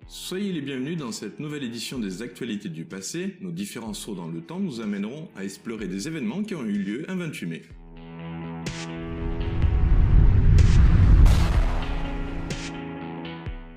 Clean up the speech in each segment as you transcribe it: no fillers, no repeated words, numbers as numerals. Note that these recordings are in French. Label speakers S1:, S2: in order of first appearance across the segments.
S1: Soyez les bienvenus dans cette nouvelle édition des actualités du passé. Nos différents sauts dans le temps nous amèneront à explorer des événements qui ont eu lieu un 28 mai.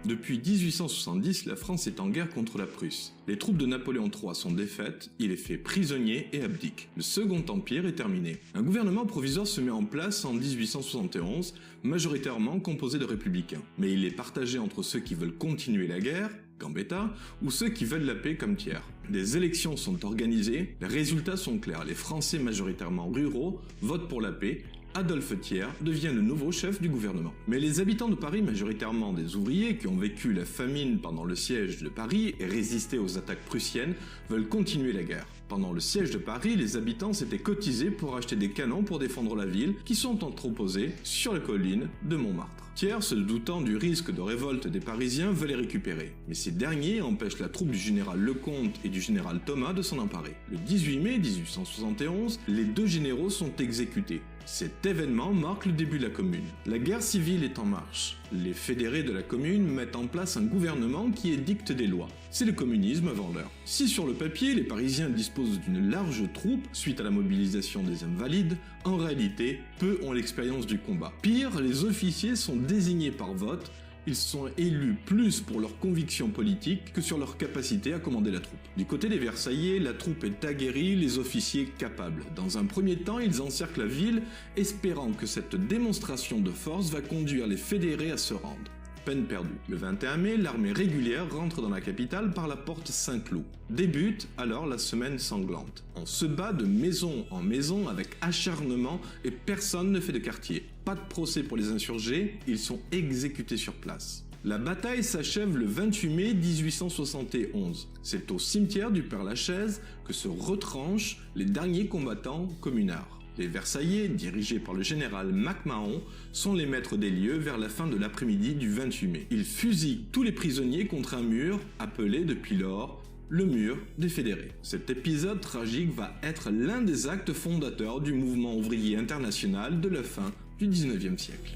S1: Depuis 1870, la France est en guerre contre la Prusse. Les troupes de Napoléon III sont défaites, il est fait prisonnier et abdique. Le Second Empire est terminé. Un gouvernement provisoire se met en place en 1871, majoritairement composé de républicains. Mais il est partagé entre ceux qui veulent continuer la guerre, Gambetta, ou ceux qui veulent la paix comme Thiers. Des élections sont organisées, les résultats sont clairs. Les Français majoritairement ruraux votent pour la paix. Adolphe Thiers devient le nouveau chef du gouvernement. Mais les habitants de Paris, majoritairement des ouvriers qui ont vécu la famine pendant le siège de Paris et résisté aux attaques prussiennes, veulent continuer la guerre. Pendant le siège de Paris, les habitants s'étaient cotisés pour acheter des canons pour défendre la ville, qui sont entreposés sur la colline de Montmartre. Thiers, se doutant du risque de révolte des Parisiens, veut les récupérer. Mais ces derniers empêchent la troupe du général Lecomte et du général Thomas de s'en emparer. Le 18 mai 1871, les deux généraux sont exécutés. Cet événement marque le début de la Commune. La guerre civile est en marche. Les fédérés de la Commune mettent en place un gouvernement qui édicte des lois. C'est le communisme avant l'heure. Si sur le papier, les Parisiens disposent d'une large troupe suite à la mobilisation des Invalides, en réalité, peu ont l'expérience du combat. Pire, les officiers sont désignés par vote. Ils sont élus plus pour leurs convictions politiques que sur leur capacité à commander la troupe. Du côté des Versaillais, la troupe est aguerrie, les officiers capables. Dans un premier temps, ils encerclent la ville, espérant que cette démonstration de force va conduire les fédérés à se rendre. Peine perdue. Le 21 mai, l'armée régulière rentre dans la capitale par la porte Saint-Cloud. Débute alors la semaine sanglante. On se bat de maison en maison avec acharnement et personne ne fait de quartier. Pas de procès pour les insurgés, ils sont exécutés sur place. La bataille s'achève le 28 mai 1871. C'est au cimetière du Père-Lachaise que se retranchent les derniers combattants communards. Les Versaillais, dirigés par le général MacMahon, sont les maîtres des lieux vers la fin de l'après-midi du 28 mai. Ils fusillent tous les prisonniers contre un mur, appelé depuis lors le mur des fédérés. Cet épisode tragique va être l'un des actes fondateurs du mouvement ouvrier international de la fin du 19e siècle.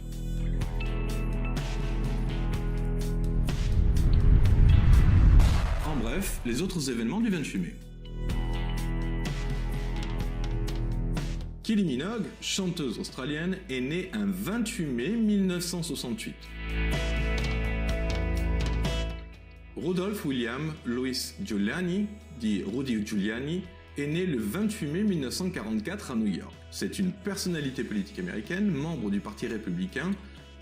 S1: En bref, les autres événements du 28 mai. Kylie Minogue, chanteuse australienne, est née un 28 mai 1968. Rudolph William Louis Giuliani, dit Rudy Giuliani, est né le 28 mai 1944 à New York. C'est une personnalité politique américaine, membre du Parti républicain,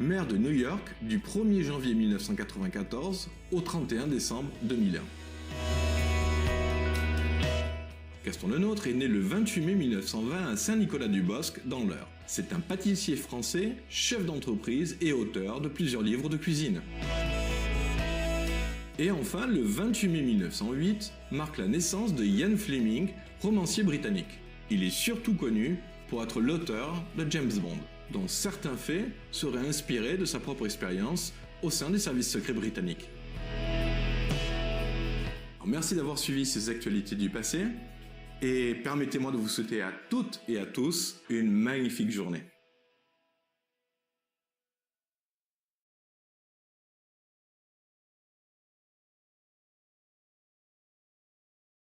S1: maire de New York du 1er janvier 1994 au 31 décembre 2001. Gaston Lenôtre est né le 28 mai 1920 à Saint-Nicolas-du-Bosc, dans l'Eure. C'est un pâtissier français, chef d'entreprise et auteur de plusieurs livres de cuisine. Et enfin, le 28 mai 1908 marque la naissance de Ian Fleming, romancier britannique. Il est surtout connu pour être l'auteur de James Bond, dont certains faits seraient inspirés de sa propre expérience au sein des services secrets britanniques. Alors, merci d'avoir suivi ces actualités du passé. Et permettez-moi de vous souhaiter à toutes et à tous une magnifique journée.